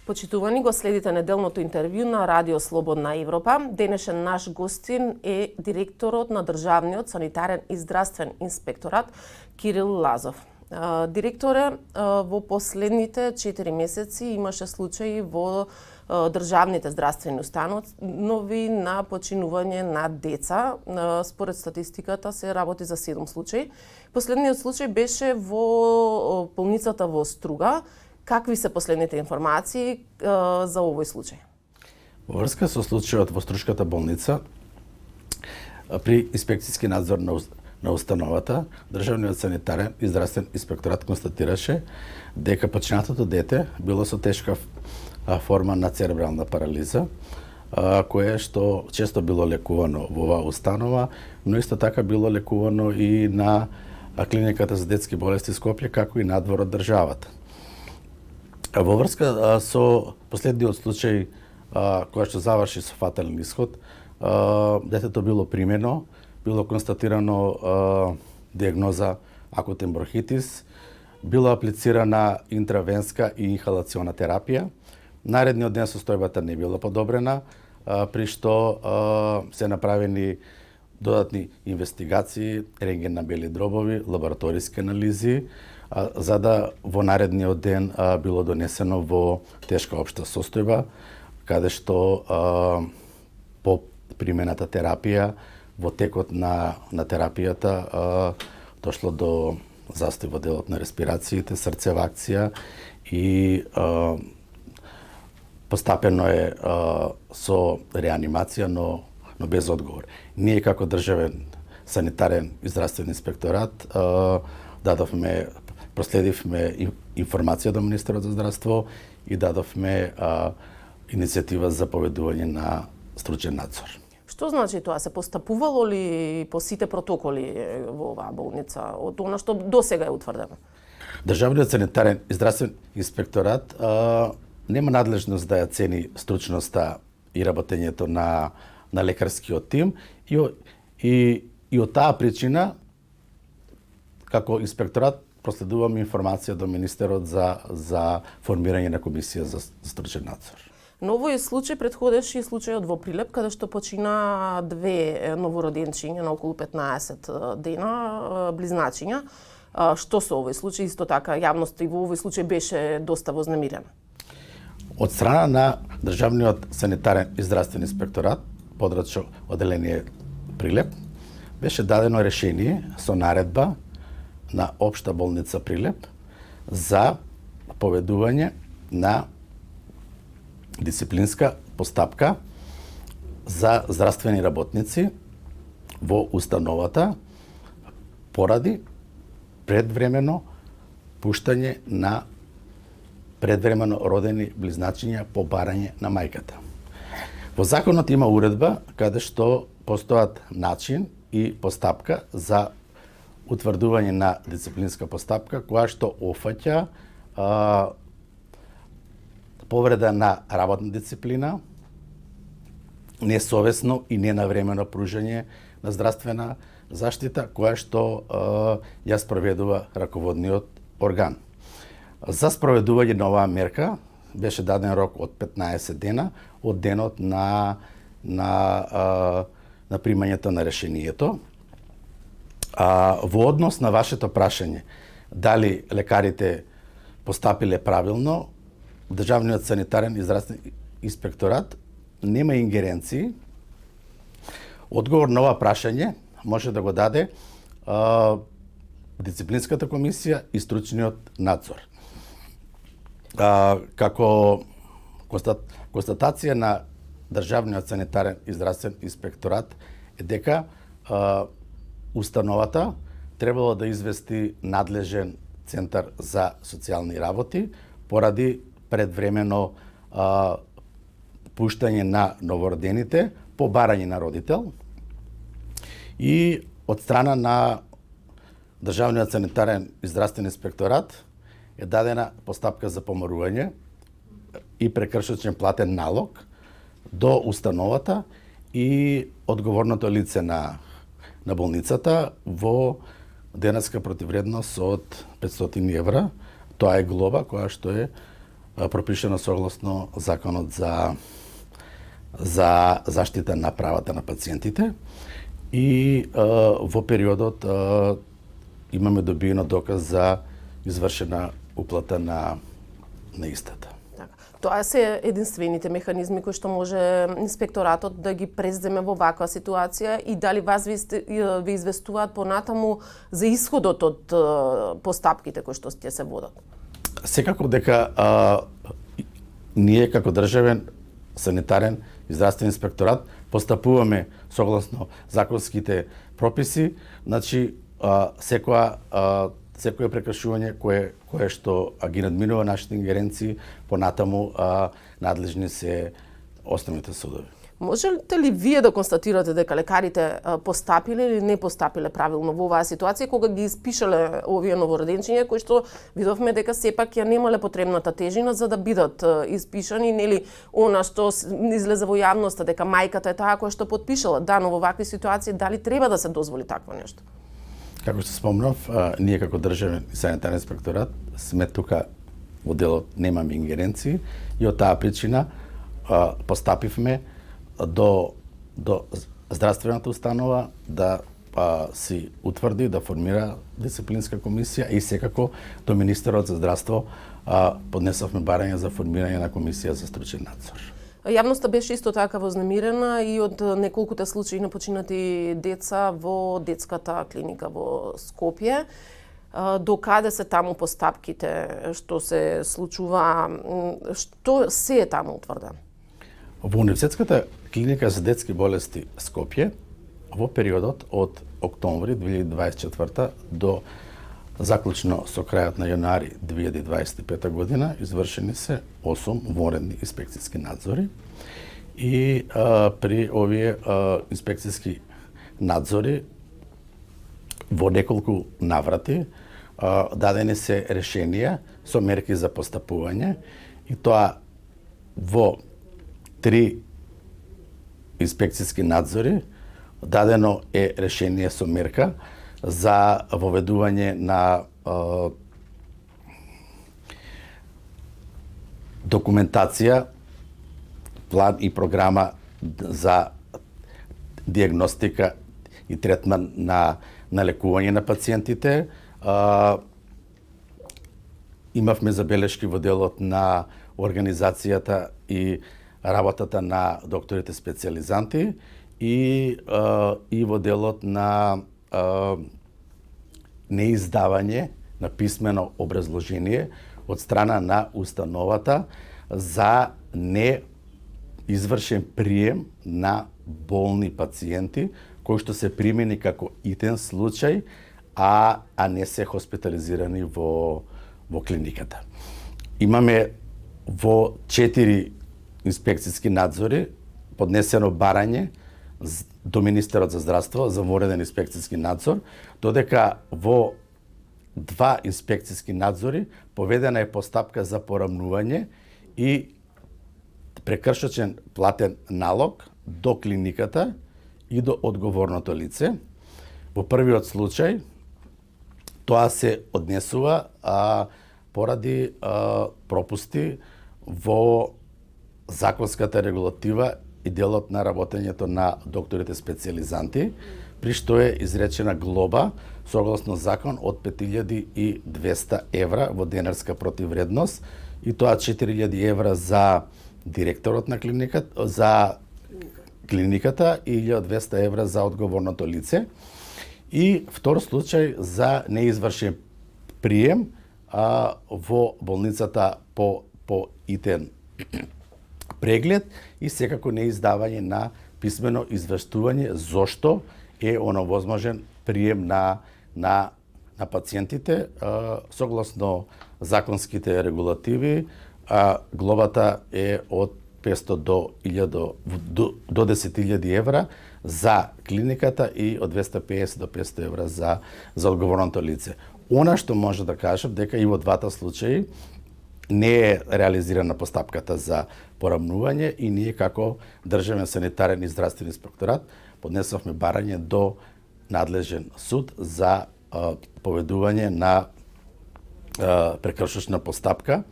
Почитувани, го следите неделното интервју на Радио Слободна Европа. Денешен наш гостин е директорот на Државниот санитарен и здравствен инспекторат Кирил Лазов. Директоре, во последните 4 месеци имаше случаи во државните здравствени установи на починување на деца. Според статистиката се работи за 7 случаи. Последниот случај беше во болницата во Струга. Какви се последните информации за овој случај? Во врска со случајот во Струшката болница, при инспекцијски надзор на установата, Државниот санитарен и здравствен инспекторат констатираше дека починатото дете било со тешка форма на церебрална парализа, кое што често било лекувано во оваа установа, но исто така било лекувано и на клиниката за детски болести Скопје, како и надвор од државата. Во врска со последниот случај, која што заврши со фатален исход, детето било примено, било констатирано диагноза акутен бронхитис, било аплицирана интравенска и инхалациона терапија. Наредниот ден состојбата не била подобрена, при што се направени додатни инвестигации, рентген на бели дробови, лабораториски анализи, за да во наредниот ден било донесено во тешка општа состојба, каде што по примената терапија, во текот на терапијата дошло до застој во делот на респирациите, срцева акција и постапено е со реанимација, но без одговор. Ние како државен санитарен и здравствен инспекторат проследивме информација до Министерот за здравство и дадовме иницијатива за поведување на стручен надзор. Што значи тоа? Се постапувало ли по сите протоколи во оваа болница од она што досега е утврдено? Државниот санитарен и здравствен инспекторат нема надлежност да ја цени стручноста и работењето на лекарскиот тим и од таа причина како инспекторат проследуваме информација до Министерот за формирање на комисија за стручен надзор. Но овој случај предходеше и случајот во Прилеп, каде што почина 2 новороденчиња на околу 15 дена, близначиња. Што со овој случај? Исто така, јавноста и во овој случај беше доста вознемирена. Од страна на Државниот санитарен и здравствен инспекторат, подрачно оделение Прилеп, беше дадено решение со наредба на Општа болница Прилеп за поведување на дисциплинска постапка за здравствени работници во установата поради предвремено пуштање на предвремено родени близначиња по барање на мајката. Во законот има уредба каде што постојат начин и постапка за утврдување на дисциплинска постапка која што офаќа повреда на работна дисциплина, несовесно и ненавремено пружање на здравствена заштита која што ја спроведува раководниот орган. За спроведување на оваа мерка беше даден рок од 15 дена од денот на примањето на решението. Во однос на вашето прашање, дали лекарите постапиле правилно, Државниот санитарен и здравствен инспекторат нема ингеренции. Одговор на ова прашање може да го даде дисциплинската комисија и стручниот надзор. Како констатација на Државниот санитарен и здравствен инспекторат е дека установата требало да извести надлежен центар за социјални работи поради предвремено пуштање на новородените по барање на родител и од страна на Државниот санитарен и здравствен инспекторат е дадена постапка за поморување и прекршочен платен налог до установата и одговорното лице на болницата во денеска противредност од 500 евра. Тоа е глоба која што е пропишено согласно Законот за заштита на правата на пациентите и во периодот имаме добиено доказ за извршена уплата на истата. Тоа се единствените механизми кои што може инспекторатот да ги преземе во ваква ситуација и дали вас ви известуваат понатаму за исходот од постапките кои што ќе се водат? Секако дека ние како државен санитарен и здравствен инспекторат постапуваме согласно законските прописи, значи секое прекршување кое што ги надминува нашите ингеренции, понатаму надлежни се основните судови. Можете ли вие да констатирате дека лекарите постапиле или не постапиле правилно во оваа ситуација кога ги испишале овие новороденчиња кои што видовме дека сепак ја немале потребната тежина за да бидат испишани, нели она што излезе во јавноста дека мајката е таа која што потпишала. Да, но во вакви ситуации дали треба да се дозволи такво нешто? Како што спомнав, ние како државен и санитарен инспекторат сме тука во делот, немаме ингеренции и од таа причина постапивме до здравствената установа да си утврди, да формира дисциплинска комисија и секако до Министерот за здравство поднесовме барање за формирање на комисија за стручен надзор. Јавноста беше исто така вознемирена и од неколкуте случаи на починати деца во детската клиника во Скопје. До каде се таму постапките, што се случува, што се е таму утврдено? Во Универзитетската клиника за детски болести Скопје во периодот од октомври 2024 до заклучно со крајот на јануари 2025 година извршени се 8 вонредни инспекцијски надзори и при овие инспекцијски надзори во неколку наврати дадени се решенија со мерки за постапување и тоа во 3 инспекцијски надзори дадено е решение со мерка за воведување на документација, план и програма за диагностика и третман на лекување на пациентите. Имавме забелешки во делот на организацијата и работата на докторите специјализанти и во делот на неиздавање на писмено образложение од страна на установата за не извршен прием на болни пациенти кои што се примени како итен случај, а не се хоспитализирани во клиниката. Имаме во 4 инспекцијски надзори поднесено барање до Министерот за здравство за вонреден инспекцијски надзор, додека во 2 инспекцијски надзори поведена е постапка за порамнување и прекршочен платен налог до клиниката и до одговорното лице. Во првиот случај тоа се однесува поради пропусти во законската регулатива и делот на работењето на докторите специјализанти, при што е изречена глоба согласно закон од 5200 евра во денарска противвредност и тоа 4000 евра за директорот на клиниката, за клиниката и 1200 евра за одговорното лице. И втор случај за неизвршен прием во болницата по итен преглед и секако неиздавање на писмено извештување зошто е оневозможен прием на пациентите согласно законските регулативи. Глобата е од 500 до 10.000 евра за клиниката и од 250 до 500 евра за одговорното лице. Она што може да кажам дека и во двата случаи не е реализирана постапката за порамнување и ние како државен санитарен и здравствен инспекторат поднесовме барање до надлежен суд за поведување на прекршочна постапка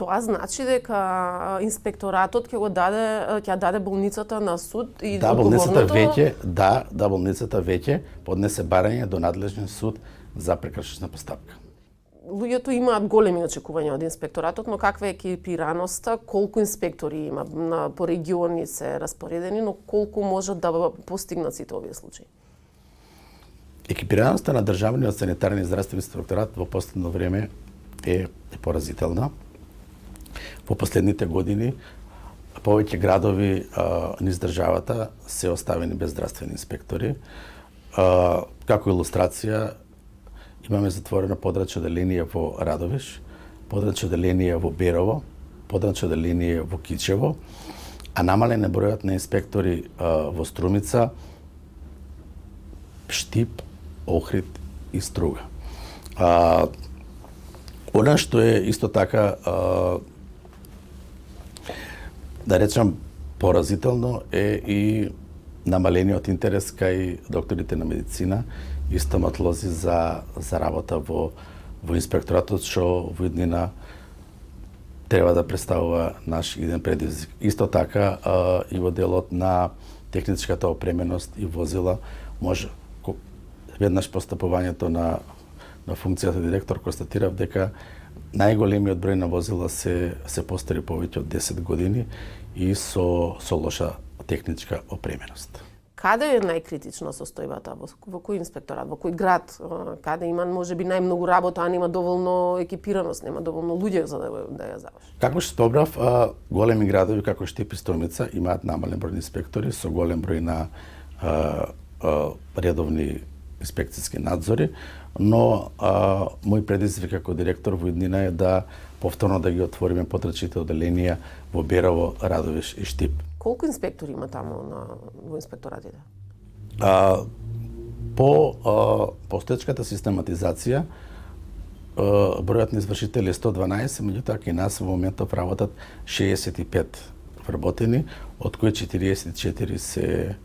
Тоа значи дека инспекторатот ќе даде болницата на суд и болницата одговорното болницата веќе поднесе барање до надлежен суд за прекршечна постапка. Луѓето имаат големи очекувања од инспекторатот, но каква е екипираноста, колку инспектори има, по региони се распоредени, но колку можат да постигнат сите овие случаи? Екипираноста на државниот санитарен и здравствен инспекторат во последно време е поразителна. Во последните години повеќе градови низ државата се оставени без здравствени инспектори. Како илустрација, имаме затворено подрачно оделение во Радовиш, подрачно оделение во Берово, подрачно оделение во Кичево, а намален е бројот на инспектори во Струмица, Штип, Охрид и Струга. Она што е исто така, да речам, поразително е и намалениот интерес кај докторите на медицина и стоматолози за работа во инспекторатот, што во иднина треба да представува наш иден предизвик. Исто така и во делот на техничката опременост и возила може веднаш постапувањето на функцијата директор констатирав дека најголемиот број на возила се постари повеќе од 10 години и со лоша техничка опременост. Каде е најкритична состојбата? Во кој инспекторат, во кој град? Каде има можеби најмногу работа, а нема доволно екипираност, нема доволно луѓе за да ја заврши? Како што спомнав, големи градови како Штип и Струмица имаат намален број инспектори со голем број на редовни инспекцијски надзори, но мој предизвик како директор во иднина е да повторно да ги отвориме потрачните оделенија во Берово, Радовиш и Штип. Колку инспектори има таму во инспекторатите? По постоечката систематизација, бројот на извршители е 112, меѓутоа кај нас во моментов работат 65 вработени, од кои 44 се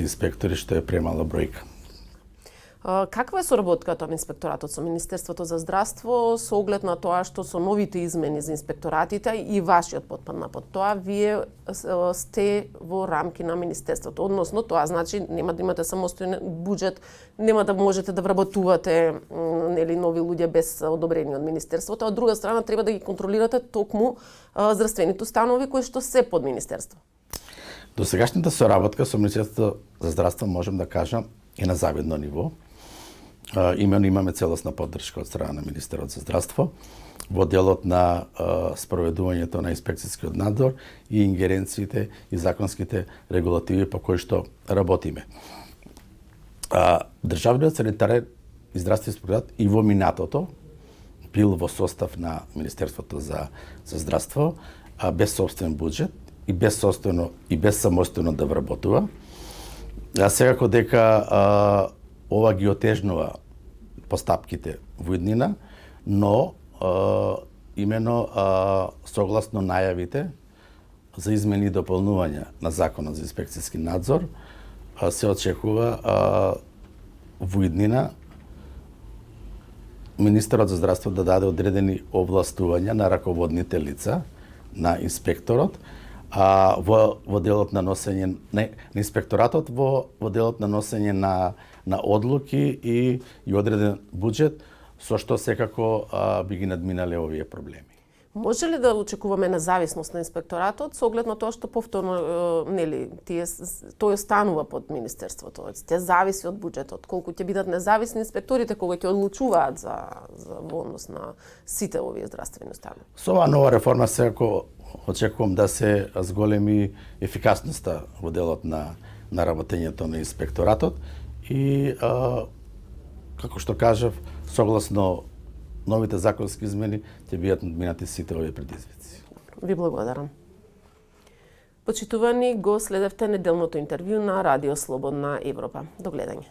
инспектори, што е премала бројка. Каква е соработката на инспекторатот со Министерството за здравство со оглед на тоа што со новите измени за инспекторатите и вашиот подпад под тоа, вие сте во рамки на Министерството, односно тоа значи нема да имате самостојен буџет, нема да можете да вработувате нови луѓе без одобрение од Министерството, а од друга страна треба да ги контролирате токму здравствените установи кои што се под Министерство. До сегашната соработка со Министерството за здравство можем да кажам е на завидно ниво. Имено имаме целосна поддршка од страна на Министерот за здравство во делот на спроведувањето на инспекцијскиот надзор и ингеренциите и законските регулативи по кои што работиме. Државниот санитарен и здравствен инспекторат и во минатото бил во состав на Министерството за здравство, без собствен буџет и без самостојно да вработува. Секако дека ова ги отежнува постапките во иднина, но имено согласно најавите за измени и дополнување на Законот за инспекцијски надзор се очекува во иднина Министерот за здравство да даде одредени овластувања на раководните лица на инспекторот, во делот на носење на инспекторатот во делот на носење на одлуки и одреден буџет, со што секако би ги надминале овие проблеми. Може ли да очекуваме независност на инспекторатот со оглед на тоа што повторно тој останува под Министерството? Те зависи од буџетот, колку ќе бидат независни инспекторите кога ќе одлучуваат во однос на сите овие здравствени установи? Со оваа нова реформа секако очекувам да се зголеми ефикасноста во делот на работењето на инспекторатот и како што кажав, согласно новите законски измени ќе бидат надминати сите овие предизвици. Ви благодарам. Почитувани, го следевте неделното интервју на Радио Слободна Европа. До гледање.